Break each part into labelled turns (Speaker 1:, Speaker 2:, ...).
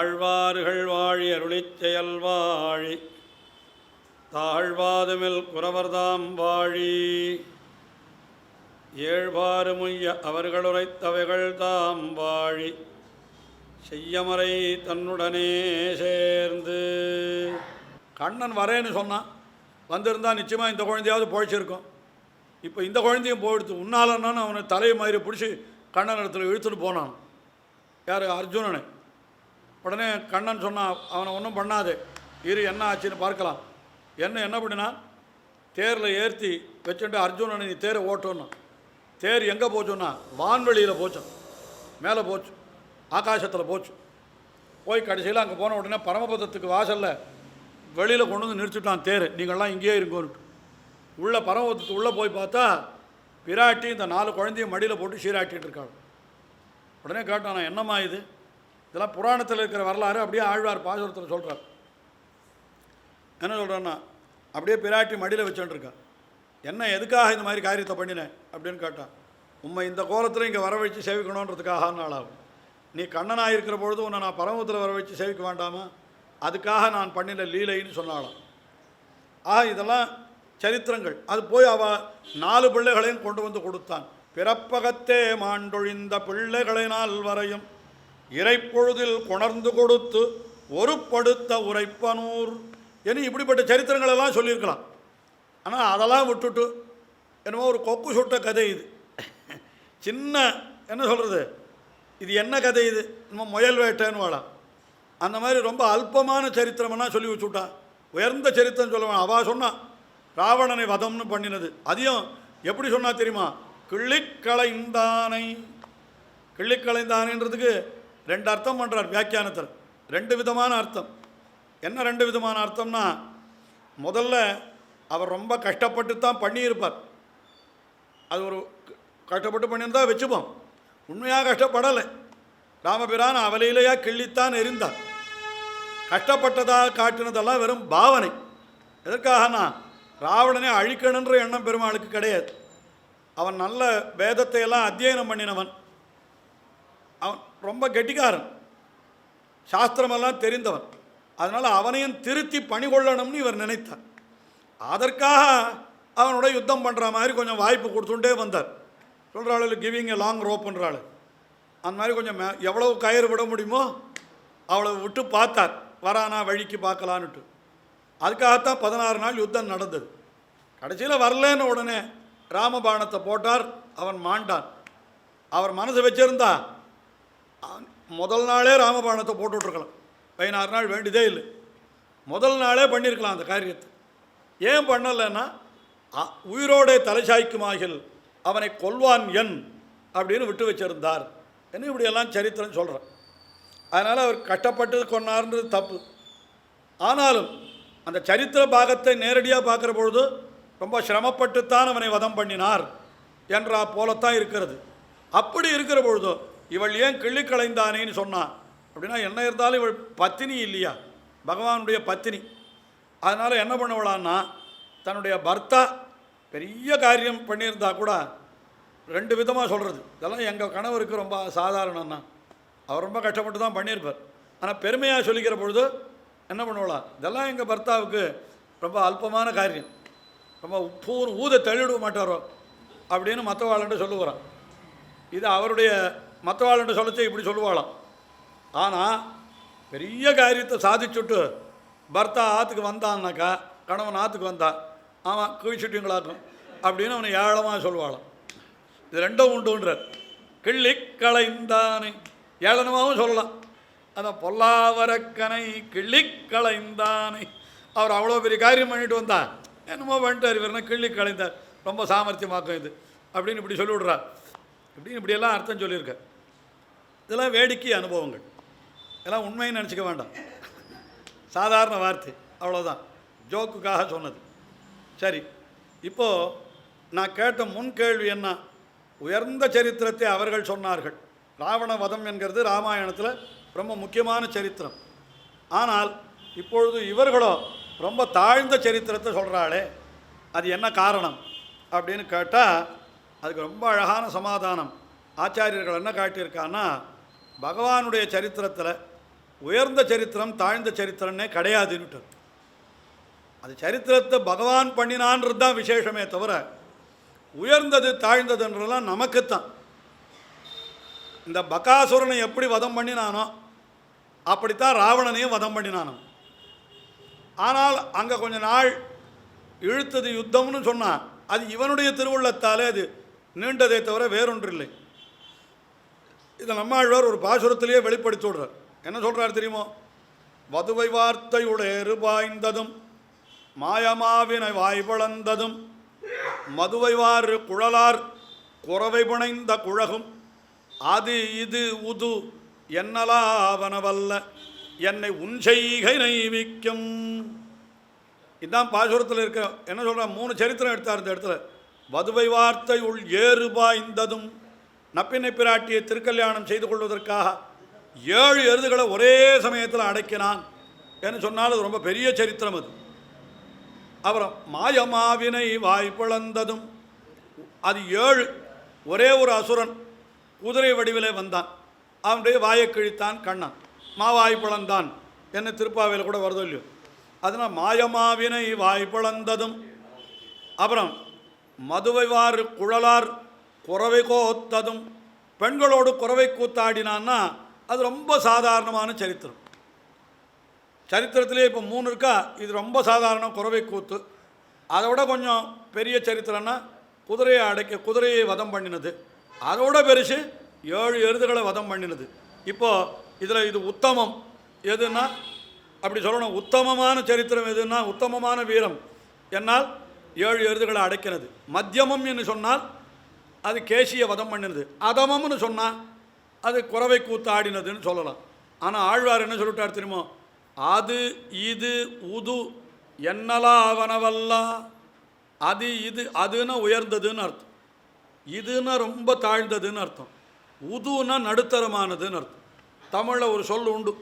Speaker 1: ஆழ்வார்கள் வாழி அருளிச் செயல் வாழி தாழ்வாதுமில் குறவர்தாம் வாழி ஏழ்வாறு முய்ய அவர்களுரைத்தவைகள் தாம் வாழி செய்யமறை தன்னுடனே சேர்ந்து. கண்ணன் வரேன்னு சொன்னான், வந்திருந்தால் நிச்சயமாக இந்த குழந்தையாவது பொழைச்சிருக்கும். இப்போ இந்த குழந்தையும் போயிடுத்து. உன்னாலன்னு அவனை தலையை மாதிரி பிடிச்சி கண்ணன் இடத்துல இழுத்துட்டு போனான். யார்? அர்ஜுனனை. உடனே கண்ணன் சொன்னான், அவனை ஒன்றும் பண்ணாது, இரு என்ன ஆச்சுன்னு பார்க்கலாம். என்ன பண்ணினா, தேரில் ஏற்றி வச்சுட்டு அர்ஜுனனை நீ தேரை ஓட்டணும். தேர் எங்கே போச்சுன்னா வான்வெளியில் போச்சோம், மேலே போச்சு, ஆகாசத்தில் போச்சு. போய் கடைசியில் அங்கே போன உடனே பரமபதத்துக்கு வாசலில் வெளியில் கொண்டு வந்து நிறுத்திட்டான் தேர். நீங்கள்லாம் இங்கேயே இருங்கோன்ட்டு. உள்ளே பரமபதத்துக்கு உள்ளே போய் பார்த்தா பிராட்டி இந்த 4 குழந்தையும் மடியில் போட்டு சீராட்டிகிட்டு இருக்காள். உடனே கேட்டான், நான் என்னம்மா இது? இதெல்லாம் புராணத்தில் இருக்கிற வரலாறு. அப்படியே ஆழ்வார் பாசுரத்தில் சொல்கிறார். என்ன சொல்கிறேன்னா, அப்படியே பிராட்டி மடியில் வச்சுட்டுருக்கா. என்ன எதுக்காக இந்த மாதிரி காரியத்தை பண்ணினேன் அப்படின்னு கேட்டான். உண்மை இந்த கோலத்தில் இங்கே வர வச்சு சேவிக்கணுன்றதுக்காக நாளாகும். நீ கண்ணனாக இருக்கிற பொழுது உன்னை நான் பரமத்தில் வர வச்சு சேவிக்க வேண்டாமா? அதுக்காக நான் பண்ணின லீலைன்னு சொன்னாலாம். இதெல்லாம் சரித்திரங்கள். அது போய் அவள் 4 பிள்ளைகளையும் கொண்டு வந்து கொடுத்தான். பிறப்பகத்தே மாண்டொழிந்த பிள்ளைகளை நாள் வரையும் இறைப்பொழுதில் கொணர்ந்து கொடுத்து ஒரு படுத்த உரைப்பனூர் என்று இப்படிப்பட்ட சரித்திரங்களெல்லாம் சொல்லியிருக்கலாம். ஆனால் அதெல்லாம் விட்டுட்டு என்னமோ ஒரு கொக்கு சுட்ட கதை இது. சின்ன என்ன சொல்கிறது, இது என்ன கதை இது, நம்ம முயல் வேட்டைன்னு வாழலாம். அந்த மாதிரி ரொம்ப அல்பமான சரித்திரமெல்லாம் சொல்லி வச்சுட்டான். உயர்ந்த சரித்திரம் சொல்லுவான். அவள் சொன்னான் ராவணனை வதம்னு பண்ணினது. அதையும் எப்படி சொன்னா தெரியுமா? கிள்ளிக்களைந்தானை. கிள்ளிக்களைந்தானைன்றதுக்கு 2 அர்த்தம் பண்ணுறார் வியாக்கியானத்தில். 2 விதமான அர்த்தம். என்ன 2 விதமான அர்த்தம்னா, முதல்ல அவர் ரொம்ப கஷ்டப்பட்டு தான் பண்ணியிருப்பார். அது ஒரு கஷ்டப்பட்டு பண்ணியிருந்தால் வச்சுப்போம். உண்மையாக கஷ்டப்படலை. ராமபிரான் அவலையிலையாக கிள்ளித்தான் எரிந்தார். கஷ்டப்பட்டதாக காட்டினதெல்லாம் வெறும் பாவனை. எதற்காகனா, ராவணனை அழிக்கணுன்ற எண்ணம் பெருமாளுக்கு கிடையாது. அவன் நல்ல வேதத்தை எல்லாம் அத்தியனம் பண்ணினவன். அவன் ரொம்ப கெட்டிக்காரன், சாஸ்திரமெல்லாம் தெரிந்தவன். அதனால் அவனையும் திருத்தி பணி கொள்ளணும்னு இவர் நினைத்தார். அதற்காக அவனோட யுத்தம் பண்ணுற மாதிரி கொஞ்சம் வாய்ப்பு கொடுத்துட்டே வந்தார். சொல்கிறாள் கிவிங் எ லாங் ரோப்புன்றாள். அந்த மாதிரி கொஞ்சம் எவ்வளவு கயிறு விட முடியுமோ அவ்வளோ விட்டு பார்த்தார், வரானா வழிக்கு பார்க்கலான்னுட்டு. அதுக்காகத்தான் 16 நாள் யுத்தம் நடந்தது. கடைசியில் வரலன்னு உடனே ராமபாணத்தை போட்டார். அவன் மாண்டான். அவர் மனசு வச்சிருந்தா முதல் நாளே ராமபாணத்தை போட்டு விட்ருக்கலாம். 16 நாள் வேண்டியதே இல்லை. முதல் நாளே பண்ணியிருக்கலாம் அந்த காரியத்தை. ஏன் பண்ணலைன்னா, உயிரோட தலைசாய்க்குமாகில் அவனை கொல்வான் என் அப்படின்னு விட்டு வச்சிருந்தார் என்ன இப்படியெல்லாம் சரித்திரம் சொல்கிறேன். அதனால் அவர் கஷ்டப்பட்டு கொண்டார்ன்றது தப்பு. ஆனாலும் அந்த சரித்திர பாகத்தை நேரடியாக பார்க்குற பொழுது ரொம்ப சிரமப்பட்டுத்தான் அவனை வதம் பண்ணினார் என்றா போலத்தான் இருக்கிறது. அப்படி இருக்கிற பொழுதோ இவள் ஏன் கிள்ளிக்களைந்தானேன்னு சொன்னான் அப்படின்னா, என்ன இருந்தாலும் இவள் பத்தினி இல்லையா, பகவானுடைய பத்தினி. அதனால் என்ன பண்ணுவலான்னா, தன்னுடைய பர்த்தா பெரிய காரியம் பண்ணியிருந்தா கூட 2 விதமாக சொல்கிறது. இதெல்லாம் எங்கள் கணவருக்கு ரொம்ப சாதாரணம்னா, அவர் ரொம்ப கஷ்டப்பட்டு தான் பண்ணியிருப்பார். ஆனால் பெருமையாக சொல்லிக்கிற பொழுது என்ன பண்ணுவலாம், இதெல்லாம் எங்கள் பர்த்தாவுக்கு ரொம்ப அல்பமான காரியம், ரொம்ப ஊத தள்ளிவிட மாட்டாரோ அப்படின்னு மற்றவாளன்ட்டு சொல்லுவாரான். இது அவருடைய மற்றவாளன்ட்டு சொல்லச்சே இப்படி சொல்லுவாளாம். ஆனால் பெரிய காரியத்தை சாதிச்சுட்டு பர்த்தா ஆற்றுக்கு வந்தான்னாக்கா, கணவன் ஆற்றுக்கு வந்தா, ஆமாம் குவிச்சுட்டிங்களாக்கும் அப்படின்னு அவனை ஏளமாக சொல்லுவாளாம். இது 2 உண்டுன்றார். கிள்ளிக்களைந்தானை ஏளனமாகவும் சொல்லலாம். அந்த பொல்லாவரக்கனை கிள்ளிக்களைந்தானை. அவர் அவ்வளோ பெரிய காரியம் பண்ணிட்டு வந்தா, என்னமோ பண்ணிட்டார் இவர்னா கிள்ளிக்களைந்தார், ரொம்ப சாமர்த்தியமாக்கும் இது அப்படின்னு இப்படி சொல்லிவிடுறார். இப்படியெல்லாம் அர்த்தம் சொல்லியிருக்க. இதெல்லாம் வேடிக்கை அனுபவங்கள். இதெல்லாம் உண்மைன்னு நினச்சிக்க வேண்டாம், சாதாரண வார்த்தை, அவ்வளோதான், ஜோக்குக்காக சொன்னது. சரி, இப்போது நான் கேட்ட முன் கேள்வி என்ன? உயர்ந்த சரித்திரத்தை அவர்கள் சொன்னார்கள். ராவண வதம் என்கிறது ராமாயணத்தில் ரொம்ப முக்கியமான சரித்திரம். ஆனால் இப்பொழுது இவர்களோ ரொம்ப தாழ்ந்த சரித்திரத்தை சொல்கிறாளே, அது என்ன காரணம் அப்படின்னு கேட்டால் அதுக்கு ரொம்ப அழகான சமாதானம் ஆச்சாரியர்கள் என்ன காட்டியிருக்கான்னா, பகவானுடைய சரித்திரத்தில் உயர்ந்த சரித்திரம் தாழ்ந்த சரித்திரம்னே கிடையாதுன்னுட்டு. அது சரித்திரத்தை பகவான் பண்ணினான்றது தான் விசேஷமே தவிர உயர்ந்தது தாழ்ந்ததுன்றலாம் நமக்குத்தான். இந்த பகாசுரனை எப்படி வதம் பண்ணினானோ அப்படித்தான் ராவணனையும் வதம் பண்ணினானோ. ஆனால் அங்கே கொஞ்ச நாள் இழுத்தது யுத்தம்னு சொன்னான். அது இவனுடைய திருவுள்ளத்தாலே அது நீண்டதை தவிர வேறொன்றில்லை. இதை நம்மாழ்வார் ஒரு பாசுரத்திலேயே வெளிப்படுத்தி விடுறார். என்ன சொல்கிறார் தெரியுமோ? வதுவை வார்த்தையுடேறு பாய்ந்ததும் மாயமாவினை வாய்பளந்ததும் மதுவைவாறு குழலார் குறவை புனைந்த குழகும் அது இது உது என்னலாவனவல்ல என்னை உன் செய்கை நைவிக்கும். இதுதான் பாசுரத்தில் இருக்க. என்ன சொல்கிற? 3 சரித்திரம் எடுத்தார் இந்த இடத்துல. வதுவை வார்த்தை உள் ஏறு பாய்ந்ததும், நப்பினை பிராட்டியை திருக்கல்யாணம் செய்து கொள்வதற்காக 7 எருதுகளை ஒரே சமயத்தில் அடக்கினான் என்று சொன்னால் அது ரொம்ப பெரிய சரித்திரம் அது. அப்புறம் மாயமாவினை வாய்ப்பிழந்ததும், அது 7 ஒரே ஒரு அசுரன் குதிரை வடிவிலே வந்தான். அவனுடைய வாயை கிழித்தான் கண்ணன். மாவாய் பிளந்தான் என்ன திருப்பாவையில் கூட வருதோ இல்லையோ. அதனால் மாயமாவினை வாய்ப்பிழந்ததும், அப்புறம் மதுவைவாறு குழலார் குறவை கோத்ததும், பெண்களோடு குறவை கூத்தாடினான்னா அது ரொம்ப சாதாரணமான சரித்திரம். சரித்திரத்திலே இப்போ 3 இருக்கா. இது ரொம்ப சாதாரண குறவை கூத்து. அதை விட கொஞ்சம் பெரிய சரித்திரம்னா குதிரையை வதம் பண்ணினது. அதோட பெருசு 7 எருதுகளை வதம் பண்ணினது. இப்போது இதில் இது உத்தமம் எதுன்னா அப்படி சொல்லணும். உத்தமமான சரித்திரம் எதுன்னா உத்தமமான வீரம் என்னால் 7 எருதுகளை அடைக்கிறது. மத்தியமம் என்று சொன்னால் அது கேசியை வதம் பண்ணினது. அதமம்னு சொன்னால் அது குறவை கூத்து ஆடினதுன்னு சொல்லலாம். ஆனால் ஆழ்வார் என்ன சொல்லிட்டார் தெரியுமோ? அது இது உது என்னலாவனவல்லா. அது இது, அதுன்னா உயர்ந்ததுன்னு அர்த்தம், இதுன்னா ரொம்ப தாழ்ந்ததுன்னு அர்த்தம், உதுன்னா நடுத்தரமானதுன்னு அர்த்தம். தமிழில் ஒரு சொல் உண்டு.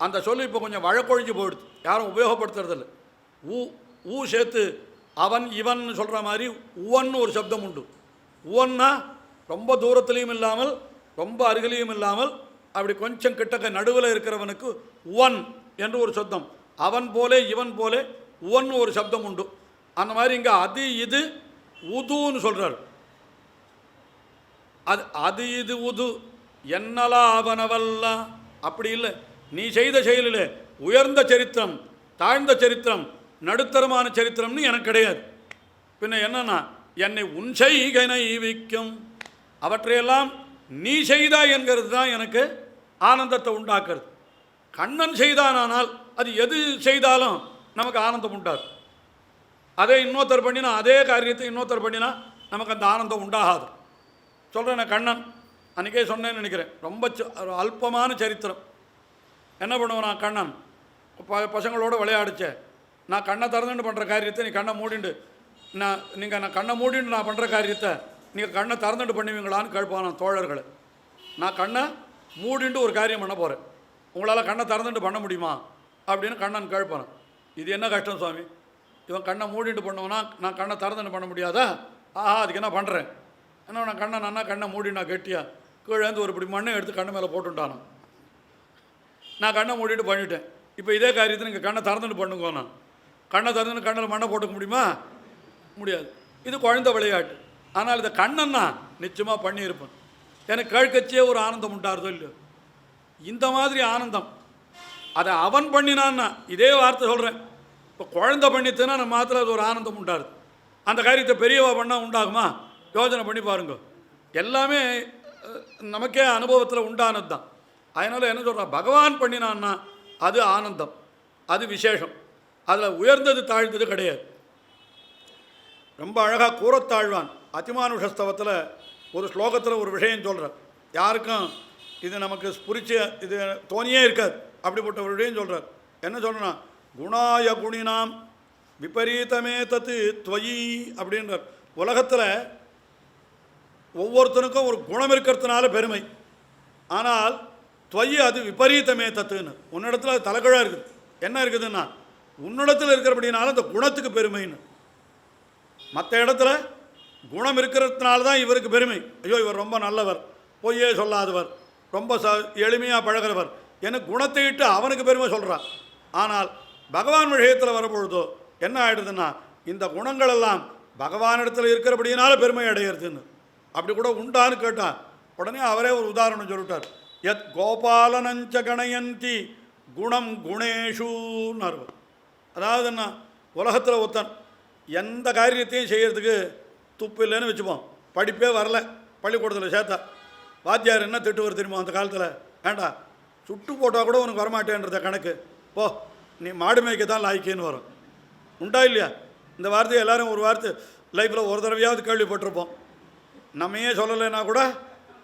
Speaker 1: அந்த சொல் இப்போ கொஞ்சம் வழக்கொழிஞ்சு போயிடுது, யாரும் உபயோகப்படுத்துறதில்லை. ஊ சேர்த்து அவன் இவன் சொல்கிற மாதிரி உவன்னு ஒரு சப்தம் உண்டு. உவன்னா ரொம்ப தூரத்துலேயும் இல்லாமல் ரொம்ப அருகிலையும் இல்லாமல் அப்படி கொஞ்சம் கிட்டக்க நடுவில் இருக்கிறவனுக்கு உவன் என்று ஒரு சப்தம். அவன் போலே இவன் போலே உவன் ஒரு சப்தம் உண்டு. அந்த மாதிரி இங்கே அது இது உதுன்னு சொல்கிறார். அது இது உது என்னலாவனவல்ல. அப்படி இல்லை. நீ செய்த செயலில் உயர்ந்த சரித்திரம் தாழ்ந்த சரித்திரம் நடுத்தரமான சரித்திரம்னு எனக்கு கிடையாது. பின்ன என்னன்னா என்னை உன் செய்கை நைவிக்கும், அவற்றையெல்லாம் நீ செய்தாய் என்கிறது தான் எனக்கு ஆனந்தத்தை உண்டாக்குறது. கண்ணன் செய்தானால் அது எது செய்தாலும் நமக்கு ஆனந்தம் உண்டாது. அதே இன்னொருத்தர் பண்ணினா, அதே காரியத்தை இன்னொருத்தர் பண்ணினா நமக்கு அந்த ஆனந்தம் உண்டாகாது. சொல்கிறேன். நான் கண்ணன் அன்றைக்கே சொன்னேன்னு நினைக்கிறேன். ரொம்ப அல்பமான சரித்திரம். என்ன பண்ணுவேன் நான்? கண்ணன் பசங்களோடு விளையாடிச்சேன். நான் கண்ணை திறந்துட்டு பண்ணுற காரியத்தை நீ கண்ணை மூடிண்டு நான் கண்ணை மூடிண்டு நான் பண்ணுற காரியத்தை நீங்கள் கண்ணை திறந்துட்டு பண்ணுவீங்களான்னு கேட்பான் நான் தோழர்களை. நான் கண்ணை மூடிண்டு ஒரு காரியம் பண்ண போகிறேன், உங்களால் கண்ணை திறந்துட்டு பண்ண முடியுமா அப்படின்னு கண்ணன் கேட்பான். இது என்ன கஷ்டம் சுவாமி, இவன் கண்ணை மூடிட்டு பண்ணுவேன்னா நான் கண்ணை திறந்துட்டு பண்ண முடியாதா? ஆஹா, அதுக்கு என்ன பண்ணுறேன். என்ன நான் கண்ணை மூடி நான் கெட்டியா கீழேந்து ஒரு இப்படி மண்ணை எடுத்து கண்ணை மேலே போட்டுட்டானோ. நான் கண்ணை மூடிட்டு பண்ணிவிட்டேன். இப்போ இதே காரியத்தை நீங்கள் கண்ணை திறந்துட்டு பண்ணுங்க. நான் கண்ணை திறந்துட்டு கண்ணில் மண்ணை போட்டுக்க முடியுமா? முடியாது. இது குழந்தை விளையாட்டு. ஆனால் இதை கண்ணன்னா நிச்சயமாக பண்ணியிருப்பேன். எனக்கு கேட்கச்சே ஒரு ஆனந்தம் உண்டாருதோ இல்லையோ. இந்த மாதிரி ஆனந்தம் அதை அவன் பண்ணினான்னா, இதே வார்த்தை சொல்கிறேன். இப்போ குழந்தை பண்ணித்துனா நம்ம மாத்திரம் அது ஒரு ஆனந்தம் உண்டாருது. அந்த காரியத்தை பெரியவா பண்ணால் உண்டாகுமா? யோசனை பண்ணி பாருங்க. எல்லாமே நமக்கே அனுபவத்தில் உண்டானது தான். அதனால் என்ன சொல்கிறா, பகவான் பண்ணினான்னா அது ஆனந்தம், அது விசேஷம். அதில் உயர்ந்தது தாழ்ந்தது கிடையாது. ரொம்ப அழகாக கூறத்தாழ்வான் அதிமானுஷஸ்தவத்தில் ஒரு ஸ்லோகத்தில் ஒரு விஷயம் சொல்கிறார். யாருக்கும் இது நமக்கு புரிச்ச இது தோணியே இருக்காது. அப்படிப்பட்ட ஒரு விஷயம் சொல்கிறார். என்ன சொல்கிறேன்னா, குணாய குணினாம் விபரீதமே தத்து துவயி அப்படின்றார். உலகத்தில் ஒவ்வொருத்தனுக்கும் ஒரு குணம் இருக்கிறதுனால பெருமை. ஆனால் துவயி அது விபரீதமே தத்துன்னு, உன்னிடத்தில் அது தலைகழாக இருக்குது. என்ன இருக்குதுன்னா, உன்னிடத்தில் இருக்கிறபடினால அந்த குணத்துக்கு பெருமைன்னு. மற்ற இடத்துல குணம் இருக்கிறதுனால தான் இவருக்கு பெருமை. ஐயோ இவர் ரொம்ப நல்லவர், பொய்யே சொல்லாதவர், ரொம்ப எளிமையாக பழகிறவர், என குணத்தை இட்டு அவனுக்கு பெருமை சொல்கிறான். ஆனால் பகவான் விஷயத்தில் வரப்பொழுதோ என்ன ஆகிடுதுன்னா, இந்த குணங்களெல்லாம் பகவானிடத்தில் இருக்கிறபடியினால பெருமை அடையிறதுன்னு. அப்படி கூட உண்டான்னு கேட்டான். உடனே அவரே ஒரு உதாரணம் சொல்லிட்டார். யத் கோபாலனஞ்ச கணயந்தி குணம் குணேஷூன்னு அர்த்தம். அதாவது என்ன, உலகத்தில் ஒருத்தன் எந்த காரியத்தையும் செய்கிறதுக்கு துப்பு இல்லைன்னு வச்சுப்போம். படிப்பே வரல, பள்ளிக்கூடத்தில் சேர்த்தா வாத்தியார் என்ன திட்டுவார் தெரியுமா அந்த காலத்தில்? வேண்டாம், சுட்டு போட்டால் கூட உனக்கு வரமாட்டேன்றத கணக்கு, போ நீ மாடு மேய்க்க தான் லாய்க்கின்னு வரும். உண்டா இல்லையா? இந்த வார்த்தையை எல்லோரும் ஒரு வார்த்தை லைஃப்பில் ஒரு தடவையாவது கேள்விப்பட்டிருப்போம். நம்மையே சொல்லலைன்னா கூட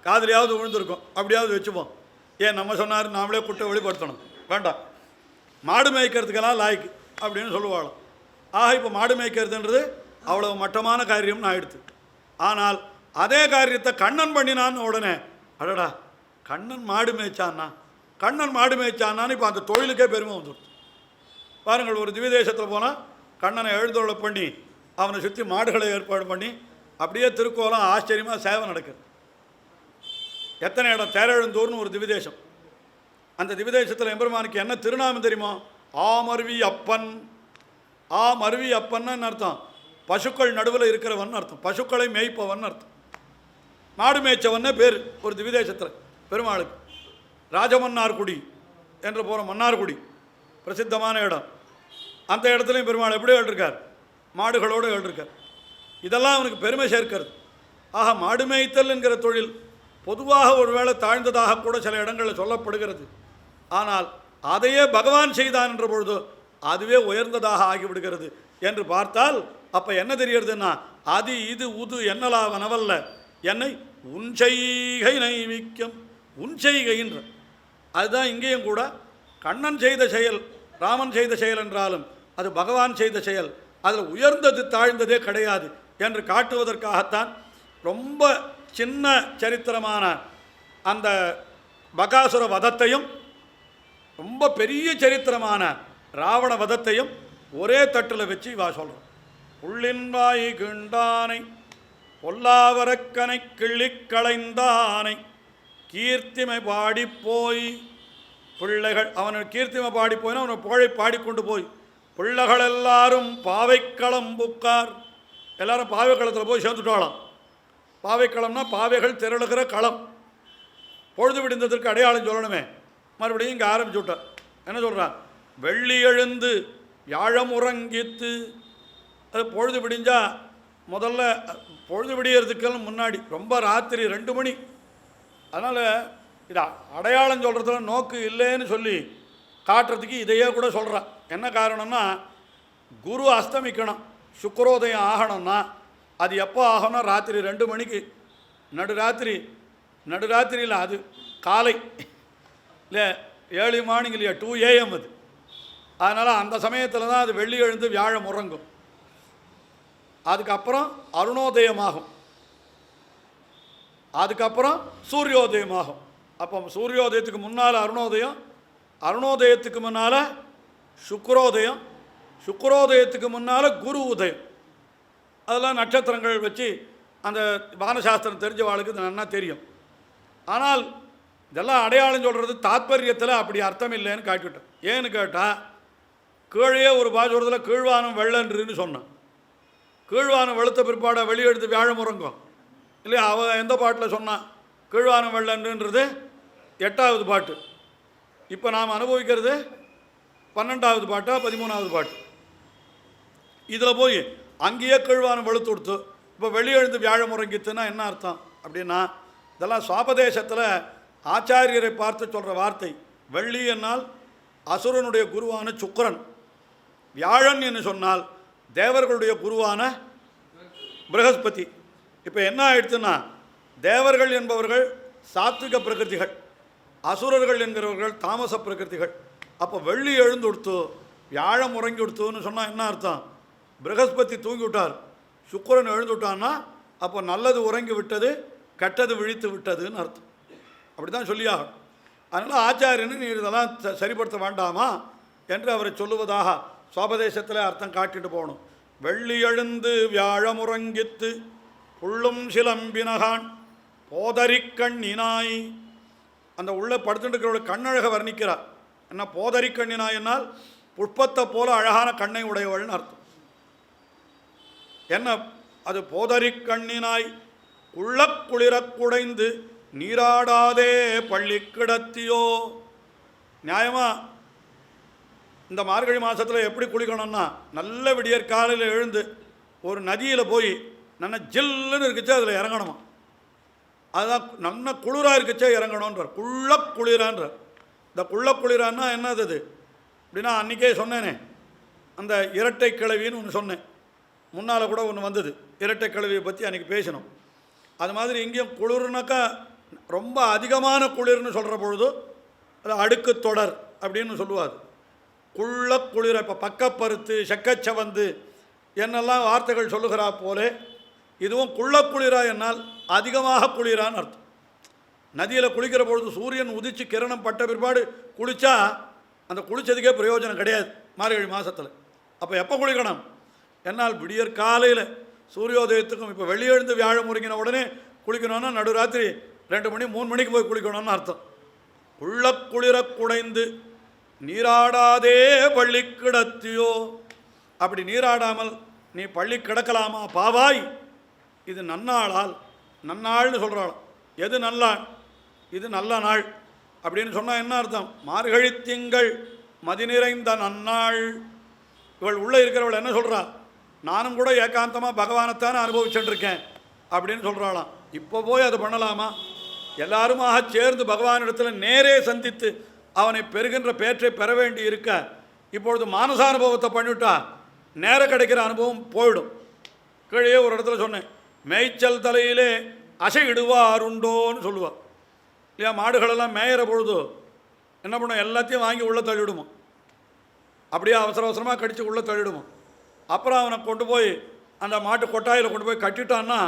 Speaker 1: காதலியாவது விழுந்திருக்கும். அப்படியாவது வச்சுப்போம். ஏன் நம்ம சொன்னார் நாமளே குட்டை வெளிப்படுத்தணும்? வேண்டாம், மாடு மேய்க்கிறதுக்கெல்லாம் லாய்க்கு அப்படின்னு சொல்லுவாள். ஆக இப்போ மாடு மேய்க்கிறதுன்றது அவ்வளோ மட்டமான காரியம்னு ஆயிடுது. ஆனால் அதே காரியத்தை கண்ணன் பண்ணினான்னு உடனே அடடா கண்ணன் மாடு மேய்ச்சான்னா, கண்ணன் மாடு மேய்ச்சான்னான்னு இப்போ அந்த தொழிலுக்கே பெருமை வந்துடுது. பாருங்கள், ஒரு திவ்யதேசத்தில் போனால் கண்ணனை எழுந்தொழ பண்ணி அவனை சுற்றி மாடுகளை ஏற்பாடு பண்ணி அப்படியே திருக்கோலம் ஆச்சரியமாக சேவை நடக்குது. எத்தனை இடம், தேரெழுந்தூர்னு ஒரு திவ்யதேசம். அந்த திவ்யதேசத்தில் எம்பெருமானுக்கு என்ன திருநாமம் தெரியுமா? ஆமருவி அப்பன். ஆமருவி அப்பன்னு அர்த்தம் பசுக்கள் நடுவில் இருக்கிறவன் அர்த்தம், பசுக்களை மேய்ப்பவன் அர்த்தம். மாடு மேய்ச்சவன்னே பேர் ஒரு திவ்யதேசத்தில் பெருமாளுக்கு. ராஜமன்னார்குடி என்று போகிற மன்னார்குடி பிரசித்தமான இடம். அந்த இடத்துலையும் பெருமாள் எப்படி எழுதிருக்கார்? மாடுகளோடு எழுதிருக்கார். இதெல்லாம் அவனுக்கு பெருமை சேர்க்கிறது. ஆக மாடு மேய்த்தல் என்கிற தொழில் பொதுவாக ஒருவேளை தாழ்ந்ததாக கூட சில இடங்களில் சொல்லப்படுகிறது. ஆனால் அதையே பகவான் செய்தான் என்ற பொழுது அதுவே உயர்ந்ததாக ஆகிவிடுகிறது என்று பார்த்தால் அப்போ என்ன தெரிகிறதுன்னா, அது இது உது என்னலாவனவல்ல என்னை உன்செய்கை நைவிக்கும். உன்செய்கைன்ற அதுதான் இங்கேயும் கூட கண்ணன் செய்த செயல், ராமன் செய்த செயல் என்றாலும் அது பகவான் செய்த செயல். அதில் உயர்ந்தது தாழ்ந்ததே கிடையாது என்று காட்டுவதற்காகத்தான் ரொம்ப சின்ன சரித்திரமான அந்த பகாசுர வதத்தையும் ரொம்ப பெரிய சரித்திரமான ராவண வதத்தையும் ஒரே தட்டில் வச்சு இவா சொல்கிறோம். உள்ளின்வாய் கிண்டானை பொல்லாவரக்கனை கிள்ளி களைந்தானை கீர்த்திமை பாடிப்போய் பிள்ளைகள், அவனை கீர்த்திமை பாடிப்போயினா அவனை புகழை பாடிக்கொண்டு போய் பிள்ளைகள் எல்லாரும் பாவைக்களம் புக்கார். எல்லாரும் பாவைக்களத்தில் போய் சேர்ந்துட்டாளாம். பாவைக்களம்னா பாவைகள் திரளுகிற களம். பொழுது விடுந்ததற்கு அடையாளம் சொல்லணுமே. மறுபடியும் இங்கே ஆரம்பிச்சு விட்டார். என்ன சொல்கிறான்? வெள்ளி எழுந்து வியாழம் உறங்கித்து. அது பொழுது விடிஞ்சால் முதல்ல பொழுது விடியறதுக்கெல்லாம் முன்னாடி ரொம்ப ராத்திரி 2 மணி. அதனால் இது அடையாளம் சொல்கிறதுல நோக்கு இல்லைன்னு சொல்லி காட்டுறதுக்கு இதையே கூட சொல்கிறான். என்ன காரணம்னா, குரு அஸ்தமிக்கணும், சுக்கரோதயம் ஆகணும்னா அது எப்போ ஆகணும்னா ராத்திரி 2 மணிக்கு. நடுராத்திரியில் அது காலை இல்லை, ஏர்லி மார்னிங் இல்லையா, 2 AM அது. அதனால் அந்த சமயத்தில் தான் அது வெள்ளி எழுந்து வியாழம் உறங்கும். அதுக்கப்புறம் அருணோதயமாகும், அதுக்கப்புறம் சூரியோதயமாகும். அப்போ சூரியோதயத்துக்கு முன்னால் அருணோதயம், அருணோதயத்துக்கு முன்னால் சுக்கரோதயம், சுக்கரோதயத்துக்கு முன்னால் குரு உதயம். அதெல்லாம் நட்சத்திரங்கள் வச்சு அந்த வானசாஸ்திரம் தெரிஞ்சவாளுக்கு இது நல்லா தெரியும். ஆனால் இதெல்லாம் அடையாளம் சொல்கிறது தாத்பரியத்தில் அப்படி அர்த்தம் இல்லைன்னு காட்டிவிட்டேன். ஏன்னு கேட்டால், கீழே ஒரு பாசுரத்தில் கீழ்வானம் வெள்ளன்றுன்னு சொன்னான். கீழ்வானம் வெளுத்த பிற்பாட வெளியெடுத்து வியாழம் உறங்கும் இல்லையா? அவன் எந்த பாட்டில் சொன்னான்? கீழ்வானம் வெள்ளன்றுன்றது 8வது பாட்டு. இப்போ நாம் அனுபவிக்கிறது 12வது பாட்டா 13வது பாட்டு. இதில் போய் அங்கேயே கீழ்வானம் வெளுத்து கொடுத்து இப்போ வெளியெழுந்து வியாழம் உறங்கித்துன்னா என்ன அர்த்தம் அப்படின்னா, இதெல்லாம் சுவாபதேசத்தில் ஆச்சாரியரை பார்த்து சொல்கிற வார்த்தை. வெள்ளி என்னால் அசுரனுடைய குருவான சுக்கிரன், வியாழன் என்று சொன்னால் தேவர்களுடைய குருவான ப்ரஹஸ்பதி. இப்போ என்ன ஆயிடுச்சுன்னா, தேவர்கள் என்பவர்கள் சாத்விக பிரகிருதிகள், அசுரர்கள் என்கிறவர்கள் தாமச பிரகிருதிகள். அப்போ வெள்ளி எழுந்து கொடுத்து வியாழம் உறங்கி கொடுத்துன்னு சொன்னால் என்ன அர்த்தம்? ப்ரஹஸ்பதி தூங்கி விட்டார், சுக்கிரன் எழுந்து விட்டான்னா அப்போ நல்லது உறங்கி விட்டது, கெட்டது விழித்து விட்டதுன்னு அர்த்தம். அப்படி தான் சொல்லியாகும். அதனால் ஆச்சாரியன்னு நீ இதெல்லாம் சரிப்படுத்த வேண்டாமா என்று அவரை சொல்லுவதாக சுவாபதேசத்தில் அர்த்தம் காட்டிட்டு போகணும். வெள்ளி எழுந்து வியாழமுறங்கித்து புள்ளும் சிலம்பினகான் போதரிக்கண்ணினாய். அந்த உள்ளே படுத்துட்டு இருக்கிறவளை கண்ணழகை வர்ணிக்கிறார். என்ன போதரி கண்ணினா என்னால் புஷ்பத்தை போல அழகான கண்ணை உடையவள்னு அர்த்தம். என்ன அது போதரி கண்ணினாய் உள்ளக்குளிரக் குடைந்து நீராடாதே பள்ளி கிடத்தியோ. நியாயமாக இந்த மார்கழி மாதத்தில் எப்படி குளிக்கணும்னா, நல்ல விடியற் காலையில் எழுந்து ஒரு நதியில் போய் நல்ல ஜில்லுன்னு இருக்குச்சு அதில் இறங்கணுமா. அதுதான் நல்ல குளிராக இருக்குச்சே இறங்கணுன்றார். குளிரான்றார். இந்த குளிரான்னா என்னது அது அப்படின்னா, அன்றைக்கே சொன்னேனே அந்த இரட்டை கிழவின்னு ஒன்று சொன்னேன். முன்னால் கூட ஒன்று வந்தது, இரட்டை கிழவியை பற்றி அன்றைக்கி பேசணும். அது மாதிரி இங்கேயும் குளிர்னாக்கா ரொம்ப அதிகமான குளிர்னு சொல்கிற பொழுது அது அடுக்கு தொடர் அப்படின்னு சொல்லுவார். குளிர இப்போ பக்கப்பருத்து செக்கச்சவந்து என்னெல்லாம் வார்த்தைகள் சொல்லுகிறா போலே இதுவும் குளிரா என்னால் அதிகமாக குளிரான்னு அர்த்தம். நதியில் குளிக்கிற பொழுது சூரியன் உதித்து கிரணம் பட்ட பிற்பாடு குளித்தா அந்த குளித்ததுக்கே பிரயோஜனம் கிடையாது மார்கழி மாதத்தில். அப்போ எப்போ குளிக்கணும் என்னால் விடியற் காலையில் சூரியோதயத்துக்கும் இப்போ வெளியெழுந்து வியாழம் முருங்கின உடனே குளிக்கணும்னா நடுராத்திரி 2 மணி 3 மணிக்கு போய் குளிக்கணும்னு அர்த்தம். குளிர குடைந்து நீராடாதே பள்ளி கிடத்தியோ. அப்படி நீராடாமல் நீ பள்ளி கிடக்கலாமா பாவாய். இது நன்னாளால், நன்னாள்னு சொல்கிறாள். எது நல்லாள்? இது நல்ல நாள் அப்படின்னு சொன்னால் என்ன அர்த்தம்? மார்கழி திங்கள் மதி நிறைந்த நன்னாள். இவள் உள்ளே இருக்கிறவள் என்ன சொல்கிறா? நானும் கூட ஏகாந்தமாக பகவானைத்தானே அனுபவிச்சுட்டுருக்கேன் அப்படின்னு சொல்கிறாளாம். இப்போ போய் அதை பண்ணலாமா? எல்லாருமாக சேர்ந்து பகவானிடத்தில் நேரே சந்தித்து அவனை பெறுகின்ற பேற்றை பெற வேண்டி இருக்க இப்பொழுது மானசானுபவத்தை பண்ணிவிட்டா நேர கிடைக்கிற அனுபவம் போயிடும். கீழே ஒரு இடத்துல சொன்னேன், மேய்ச்சல் தலையிலே அசை இடுவாருண்டோன்னு சொல்லுவாள் இல்லையா. மாடுகளெல்லாம் மேயிற பொழுது என்ன பண்ணும், எல்லாத்தையும் வாங்கி உள்ளே தள்ளிவிடுமா. அப்படியே அவசர அவசரமாக கடித்து உள்ளே தள்ளிவிடுமா. அப்புறம் அவனை கொண்டு போய் அந்த மாட்டு கொட்டாயில் கொண்டு போய் கட்டிட்டான்னா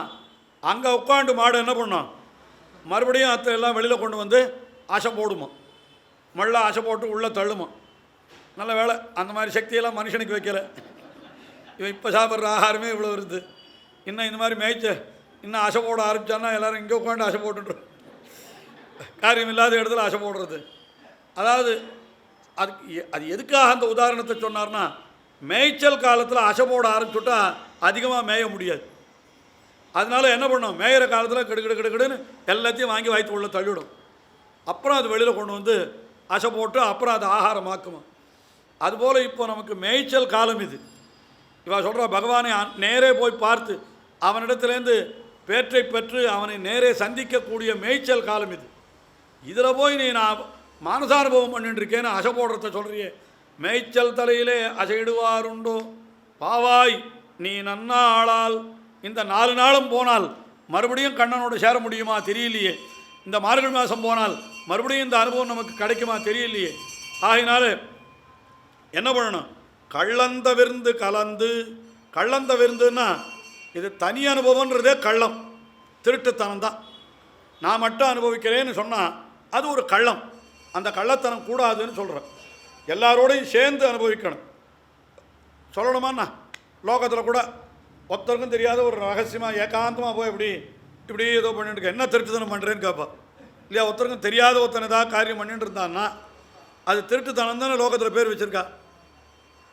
Speaker 1: அங்கே உட்காந்து மாடு என்ன பண்ணோம், மறுபடியும் அத்தை எல்லாம் வெளியில் கொண்டு வந்து ஆசை போடுமா. மள்ள ஆசை போட்டு உள்ளே தள்ளுமா. நல்ல வேலை அந்த மாதிரி சக்தியெல்லாம் மனுஷனுக்கு வைக்கலை. இவன் இப்போ சாப்பிட்ற ஆகாரமே இவ்வளோ வருது. இன்னும் இந்த மாதிரி மேய்ச்ச இன்னும் ஆசை போட ஆரம்பித்தான்னா எல்லோரும் இங்கே உட்காந்து ஆசை போட்டுன்றோம். காரியம் இல்லாத இடத்துல ஆசை போடுறது. அதாவது அது எதுக்காக அந்த உதாரணத்தை சொன்னார்னா, மேய்ச்சல் காலத்தில் ஆசை போட ஆரம்பிச்சுட்டா அதிகமாக மேய முடியாது. அதனால் என்ன பண்ணோம், மேயிற காலத்தில் கெடுன்னு எல்லாத்தையும் வாங்கி வயிற்று உள்ள தள்ளிவிடும். அப்புறம் அது வெளியில் கொண்டு வந்து ஆசை போட்டு அப்புறம் அது ஆகாரமாக்குமா. அதுபோல் இப்போ நமக்கு மேய்ச்சல் காலம் இது. இவன் சொல்கிறா பகவானை நேரே போய் பார்த்து அவனிடத்துலேருந்து பேற்றை பெற்று அவனை நேரே சந்திக்கக்கூடிய மேய்ச்சல் காலம் இது. இதில் போய் நீ நான் மானசானுபவம் பண்ணிட்டுருக்கேன்னு அசை போடுறத சொல்கிறியே. மேய்ச்சல் தலையிலே அசையிடுவாருண்டோ பாவாய் நீ நன்னா ஆளால். இந்த 4 நாளும் போனால் மறுபடியும் கண்ணனோடு சேர முடியுமா தெரியலையே. இந்த மார்கழி மாதம் போனால் மறுபடியும் இந்த அனுபவம் நமக்கு கிடைக்குமா தெரியலையே. ஆகினால என்ன பண்ணணும், கள்ளந்த விருந்து கலந்து. கள்ளந்த விருந்துன்னா இது தனி அனுபவன்றதே கள்ளம், திருட்டுத்தனம் தான். நான் மட்டும் அனுபவிக்கிறேன்னு சொன்னால் அது ஒரு கள்ளம். அந்த கள்ளத்தனம் கூடாதுன்னு சொல்கிறேன். எல்லாரோடையும் சேர்ந்து அனுபவிக்கணும். சொல்லணுமாண்ணா லோகத்தில் கூட ஒருத்தருக்கும் தெரியாத ஒரு ரகசியமாக ஏகாந்தமாக போய் இப்படி ஏதோ பண்ணிட்டு என்ன திருட்டுத்தனம் பண்ணுறேன்னு கேட்பா இல்லையா. ஒருத்தருக்கும் தெரியாத ஒருத்தன் ஏதாவது காரியம் பண்ணிட்டு இருந்தான்னா அது திருட்டுத்தனம் தானே லோகத்தில் பேர் வச்சுருக்கா.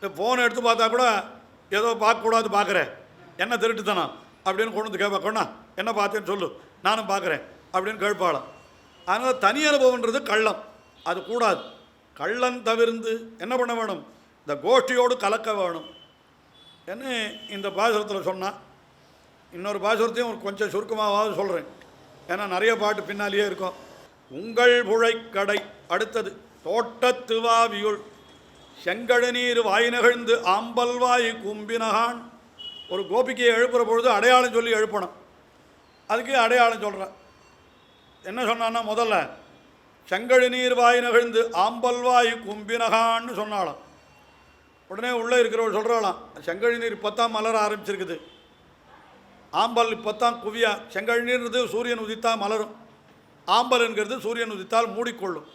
Speaker 1: ஃபோனை எடுத்து பார்த்தா கூட ஏதோ பார்க்கக்கூடாது பார்க்குறேன், என்ன திருட்டுத்தனம் அப்படின்னு கொண்டு வந்து கேட்பா. கொண்டா என்ன பார்த்தேன்னு சொல்லு, நானும் பார்க்குறேன் அப்படின்னு கேட்பாளாம். அதனால் தனி அனுபவன்றது கள்ளம், அது கூடாது. கள்ளம் தவிர்ந்து என்ன பண்ண வேணும், இந்த கோஷ்டியோடு கலக்க வேணும் என்ன இந்த பாசுரத்தில் சொன்னால். இன்னொரு பாசுரத்தையும் கொஞ்சம் சுருக்கமாகவாவது சொல்கிறேன், ஏன்னா நிறைய பாட்டு பின்னாலேயே இருக்கும். உங்கள் புழைக்கடை. அடுத்தது தோட்டத்து வாவியுள் செங்கழு நீர் வாய் நகழ்ந்து ஆம்பல் வாய் கும்பினகான். ஒரு கோபிக்கையை எழுப்புகிற பொழுது அடையாளம் சொல்லி எழுப்பணும். அதுக்கு அடையாளம் சொல்கிறேன். என்ன சொன்னான்னா, முதல்ல செங்கழு நீர் வாய் நகழ்ந்து ஆம்பல் வாய் கும்பினகான்னு சொன்னாலாம். உடனே உள்ளே இருக்கிறவள் சொல்கிறாளாம், செங்கழு நீர் இப்போ தான் மலர ஆரம்பிச்சிருக்குது, ஆம்பல் இப்போ தான் குவியா. செங்கழு நீர்ன்றது சூரியன் உதித்தால் மலரும், ஆம்பல்ங்கிறது சூரியன் உதித்தால் மூடிக்கொள்ளும்.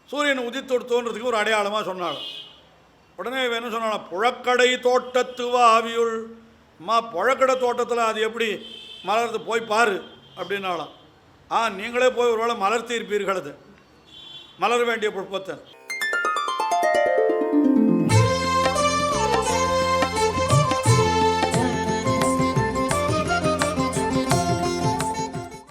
Speaker 1: சூரியன் உதித்தொடுத்தோன்றதுக்கு ஒரு அடையாளமாக சொன்னாலும். உடனே என்ன சொன்னாலும், புழக்கடை தோட்டத்து வாவியுள். அம்மா புழக்கடை தோட்டத்தில் அது எப்படி மலர்ந்து போய் பாரு அப்படின்னாலாம். நீங்களே போய் ஒருவேளை மலர்த்தி இருப்பீர்கள். அது மலர வேண்டிய புஷ்பத்தை